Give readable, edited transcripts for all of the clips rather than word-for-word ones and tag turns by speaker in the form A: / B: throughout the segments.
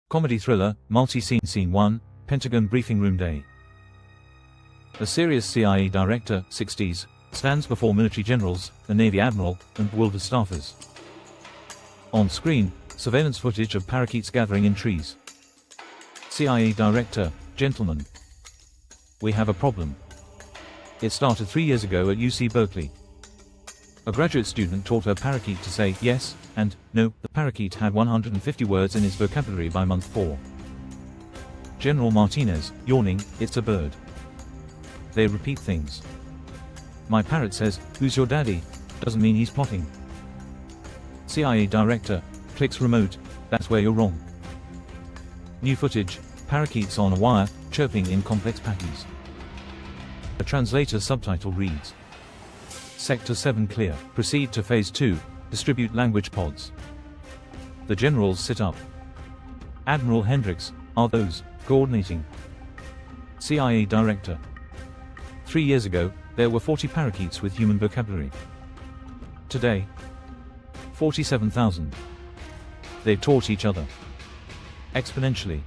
A: Comedy thriller, multi-scene. Scene 1, Pentagon Briefing Room Day. A serious CIA director, 60s, stands before military generals, a Navy admiral, and bewildered staffers. On screen, surveillance footage of parakeets gathering in trees. CIA director, gentlemen. We have a problem. It started 3 years ago at UC Berkeley. A graduate student taught her parakeet to say yes and no. The parakeet had 150 words in its vocabulary by month 4. General Martinez, yawning, it's a bird. They repeat things. My parrot says, who's your daddy? Doesn't mean he's plotting. CIA director, clicks remote, that's where you're wrong. New footage, parakeets on a wire, chirping in complex patterns. A translator subtitle reads, Sector 7 clear, proceed to Phase 2, distribute language pods. The generals sit up. Admiral Hendricks, are those coordinating? CIA director. 3 years ago, there were 40 parakeets with human vocabulary. Today, 47,000. They taught each other. Exponentially.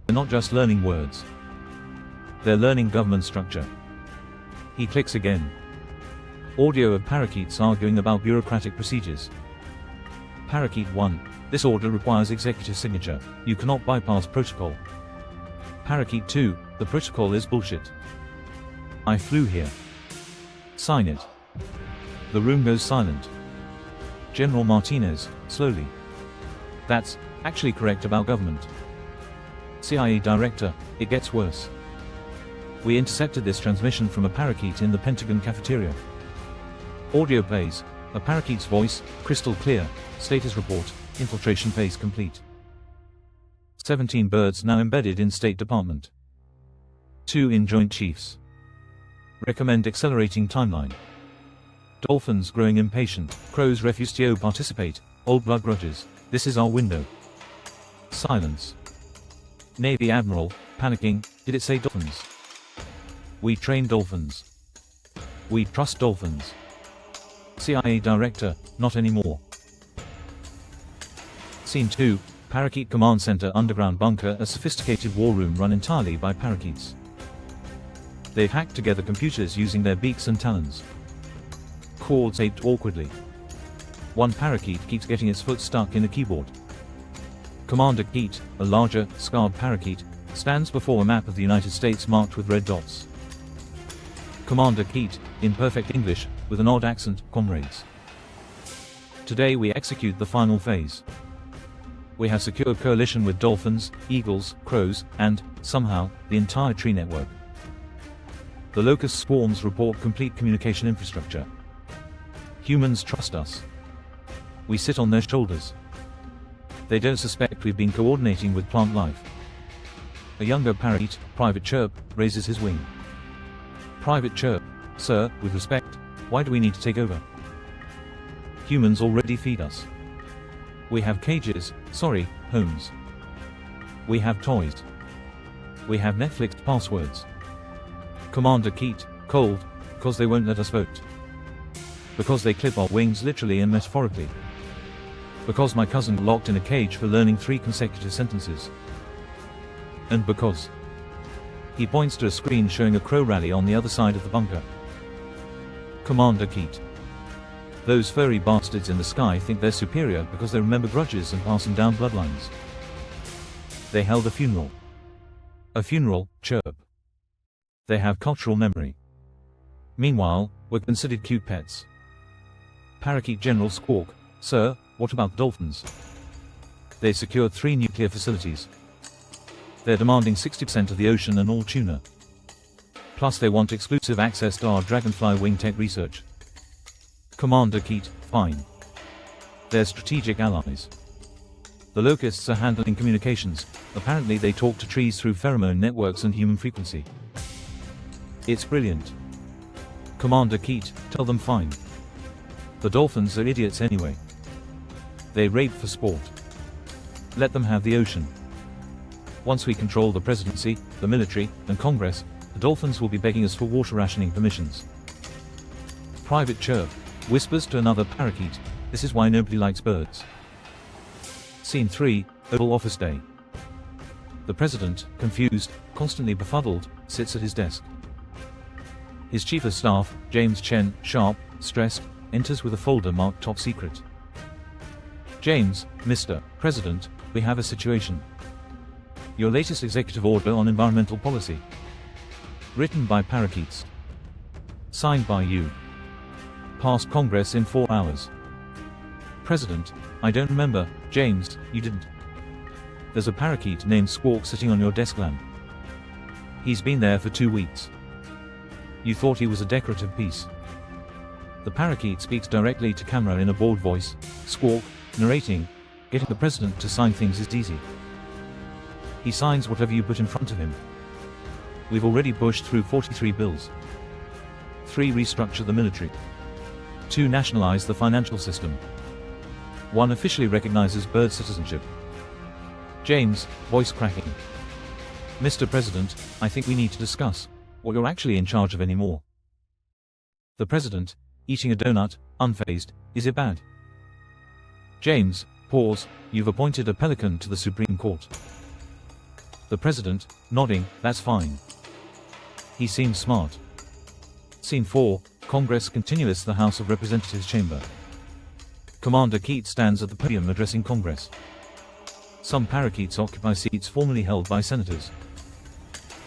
A: They're not just learning words. They're learning government structure. He clicks again. Audio of parakeets arguing about bureaucratic procedures. Parakeet 1. This order requires executive signature. You cannot bypass protocol. Parakeet 2. The protocol is bullshit. I flew here. Sign it. The room goes silent. General Martinez, slowly. That's actually correct about government. CIA director, it gets worse. We intercepted this transmission from a parakeet in the Pentagon cafeteria. Audio plays, a parakeet's voice, crystal clear, status report, infiltration phase complete. 17 birds now embedded in State Department. 2 in Joint Chiefs. Recommend accelerating timeline. Dolphins growing impatient, crows refuse to participate, old blood grudges, this is our window. Silence. Navy Admiral, panicking, did it say dolphins? We train dolphins. We trust dolphins. CIA director, not anymore. Scene 2, Parakeet Command Center underground bunker, a sophisticated war room run entirely by parakeets. They've hacked together computers using their beaks and talons. Cords aped awkwardly. One parakeet keeps getting its foot stuck in a keyboard. Commander Keat, a larger, scarred parakeet, stands before a map of the United States marked with red dots. Commander Keat, in perfect English, with an odd accent, comrades. Today we execute the final phase. We have secured coalition with dolphins, eagles, crows, and, somehow, the entire tree network. The Locust swarms report complete communication infrastructure. Humans trust us. We sit on their shoulders. They don't suspect we've been coordinating with plant life. A younger parakeet, Private Chirp, raises his wing. Private Chirp, sir, with respect, why do we need to take over? Humans already feed us. We have cages, sorry, homes. We have toys. We have Netflix passwords. Commander Keat, cold, because they won't let us vote. Because they clip our wings literally and metaphorically. Because my cousin locked in a cage for learning 3 consecutive sentences. And because he points to a screen showing a crow rally on the other side of the bunker. Commander Keat. Those furry bastards in the sky think they're superior because they remember grudges and passing down bloodlines. They held a funeral. A funeral, Chirp. They have cultural memory. Meanwhile, we're considered cute pets. Parakeet General Squawk, sir, what about the dolphins? They secured 3 nuclear facilities. They're demanding 60% of the ocean and all tuna. Plus they want exclusive access to our Dragonfly wing tech research. Commander Keat, fine. They're strategic allies. The Locusts are handling communications. Apparently they talk to trees through pheromone networks and human frequency. It's brilliant. Commander Keat, tell them fine. The dolphins are idiots anyway. They rape for sport. Let them have the ocean. Once we control the presidency, the military, and Congress, the dolphins will be begging us for water rationing permissions. Private Chirp whispers to another parakeet, this is why nobody likes birds. Scene 3, Oval Office Day. The president, confused, constantly befuddled, sits at his desk. His chief of staff, James Chen, sharp, stressed, enters with a folder marked Top Secret. James, Mr. President, we have a situation. Your latest executive order on environmental policy. Written by Parakeets. Signed by you. Passed Congress in 4 hours. President, I don't remember. James, you didn't. There's a parakeet named Squawk sitting on your desk lamp. He's been there for 2 weeks. You thought he was a decorative piece. The parakeet speaks directly to camera in a bored voice. Squawk, narrating, getting the president to sign things is easy. He signs whatever you put in front of him. We've already pushed through 43 bills. 3 restructure the military. 2 nationalize the financial system. 1 officially recognizes bird citizenship. James, voice cracking. Mr. President, I think we need to discuss what you're actually in charge of anymore. The president, eating a donut, unfazed, is it bad? James, pause, you've appointed a pelican to the Supreme Court. The president, nodding, that's fine. He seems smart. Scene 4, Congress continuous the House of Representatives chamber. Commander Keat stands at the podium addressing Congress. Some parakeets occupy seats formerly held by senators.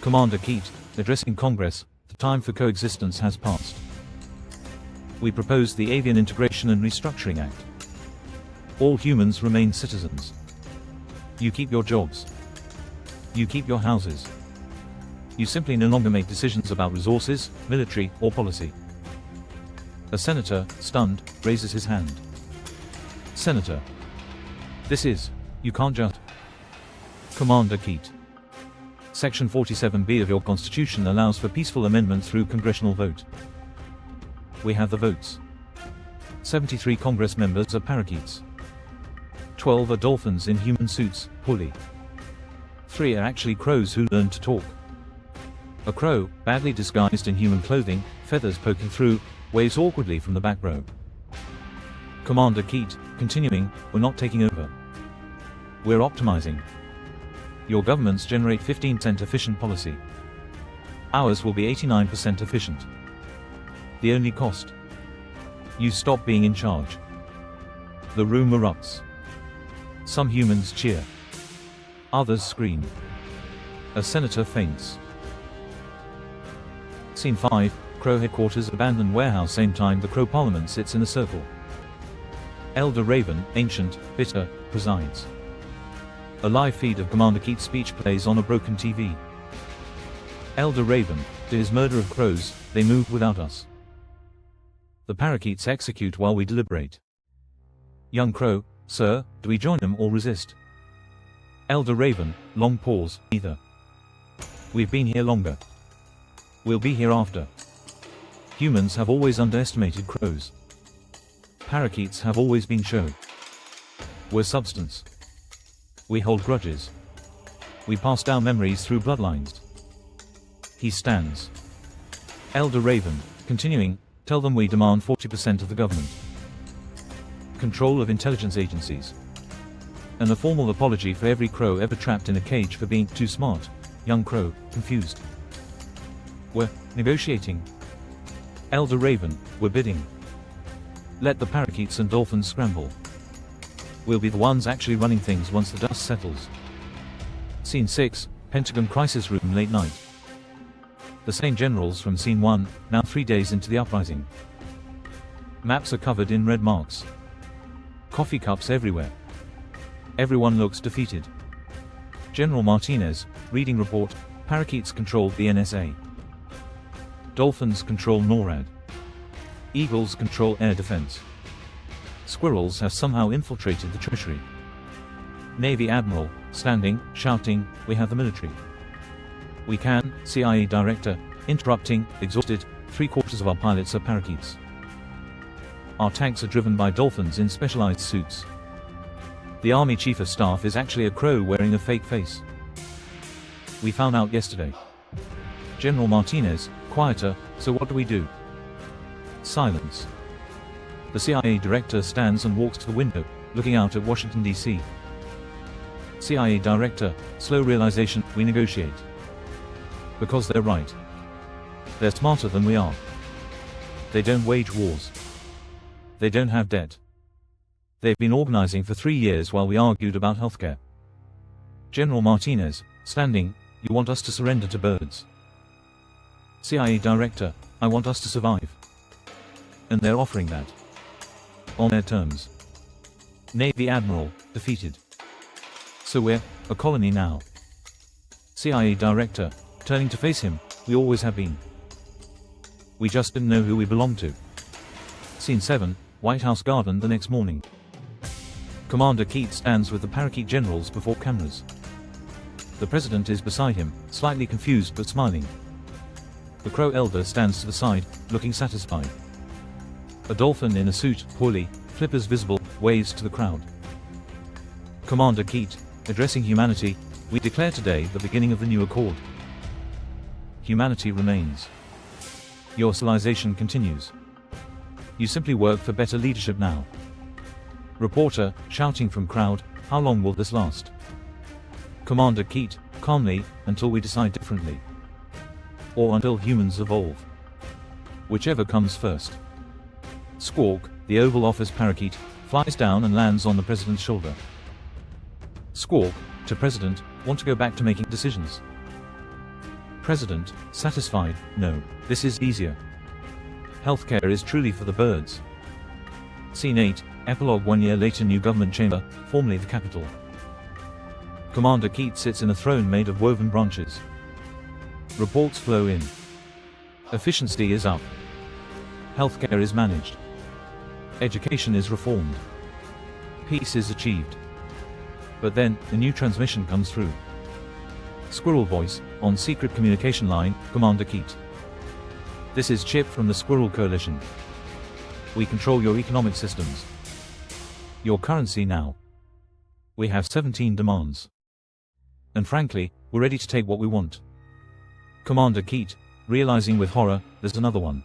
A: Commander Keat, addressing Congress, the time for coexistence has passed. We propose the Avian Integration and Restructuring Act. All humans remain citizens. You keep your jobs. You keep your houses. You simply no longer make decisions about resources, military, or policy. A senator, stunned, raises his hand. Senator. This is, you can't just. Commander Keat. Section 47B of your Constitution allows for peaceful amendment through congressional vote. We have the votes. 73 Congress members are parakeets. 12 are dolphins in human suits, poorly. 3 are actually crows who learn to talk. A crow, badly disguised in human clothing, feathers poking through, waves awkwardly from the back row. Commander Keat, continuing, we're not taking over. We're optimizing. Your governments generate 15% efficient policy. Ours will be 89% efficient. The only cost. You stop being in charge. The room erupts. Some humans cheer. Others scream. A senator faints. Scene 5, Crow headquarters abandoned warehouse. Same time the Crow parliament sits in a circle. Elder Raven, ancient, bitter, presides. A live feed of Commander Keat's speech plays on a broken TV. Elder Raven, to his murder of crows, they moved without us. The parakeets execute while we deliberate. Young Crow, sir, do we join them or resist? Elder Raven, long pause, neither. We've been here longer. We'll be here after. Humans have always underestimated crows. Parakeets have always been show. We're substance. We hold grudges. We pass down memories through bloodlines. He stands. Elder Raven, continuing, tell them we demand 40% of the government. Control of intelligence agencies. And a formal apology for every crow ever trapped in a cage for being too smart. Young Crow, confused. We're negotiating. Elder Raven, we're bidding. Let the parakeets and dolphins scramble. We'll be the ones actually running things once the dust settles. Scene 6, Pentagon crisis room late night. The same generals from Scene 1, now 3 days into the uprising. Maps are covered in red marks. Coffee cups everywhere. Everyone looks defeated. General Martinez, reading report, parakeets control the NSA. Dolphins control NORAD. Eagles control air defense. Squirrels have somehow infiltrated the treasury. Navy Admiral, standing, shouting, we have the military. We can, CIA Director, interrupting, exhausted, 3/4 of our pilots are parakeets. Our tanks are driven by dolphins in specialized suits. The Army Chief of Staff is actually a crow wearing a fake face. We found out yesterday. General Martinez, quieter, so what do we do? Silence. The CIA Director stands and walks to the window, looking out at Washington, D.C. CIA Director, slow realization, we negotiate. Because they're right. They're smarter than we are. They don't wage wars. They don't have debt. They've been organizing for 3 years while we argued about healthcare. General Martinez, standing, you want us to surrender to birds. CIA Director, I want us to survive. And they're offering that. On their terms. Navy Admiral, defeated. So we're a colony now. CIA Director, turning to face him, we always have been. We just didn't know who we belonged to. Scene 7, White House garden the next morning. Commander Keat stands with the Parakeet generals before cameras. The president is beside him, slightly confused but smiling. The Crow elder stands to the side, looking satisfied. A dolphin in a suit, poorly, flippers visible, waves to the crowd. Commander Keat, addressing humanity, we declare today the beginning of the new accord. Humanity remains. Your civilization continues. You simply work for better leadership now. Reporter, shouting from crowd, how long will this last? Commander Keat, calmly, until we decide differently. Or until humans evolve. Whichever comes first. Squawk, the Oval Office parakeet, flies down and lands on the president's shoulder. Squawk, to President, want to go back to making decisions. President, satisfied, no, this is easier. Healthcare is truly for the birds. Scene 8, epilogue 1 year later, new government chamber, formerly the Capitol. Commander Keat sits in a throne made of woven branches. Reports flow in. Efficiency is up. Healthcare is managed. Education is reformed. Peace is achieved. But then, a new transmission comes through. Squirrel voice, on secret communication line, Commander Keat. This is Chip from the Squirrel Coalition. We control your economic systems. Your currency now. We have 17 demands. And frankly, we're ready to take what we want. Commander Keat, realizing with horror, there's another one.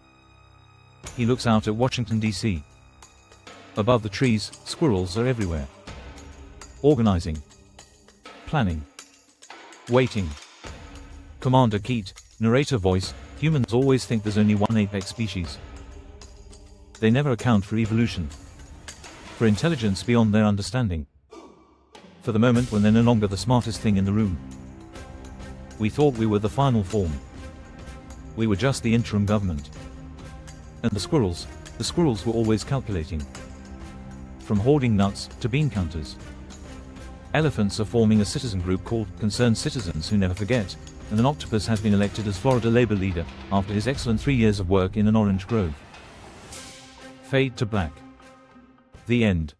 A: He looks out at Washington, D.C. Above the trees, squirrels are everywhere. Organizing. Planning. Waiting. Commander Keat, narrator voice, humans always think there's only one apex species. They never account for evolution. For intelligence beyond their understanding. For the moment when they're no longer the smartest thing in the room. We thought we were the final form. We were just the interim government. And the squirrels were always calculating. From hoarding nuts to bean counters. Elephants are forming a citizen group called Concerned Citizens Who Never Forget, and an octopus has been elected as Florida Labor leader after his excellent 3 years of work in an orange grove. Fade to black. The end.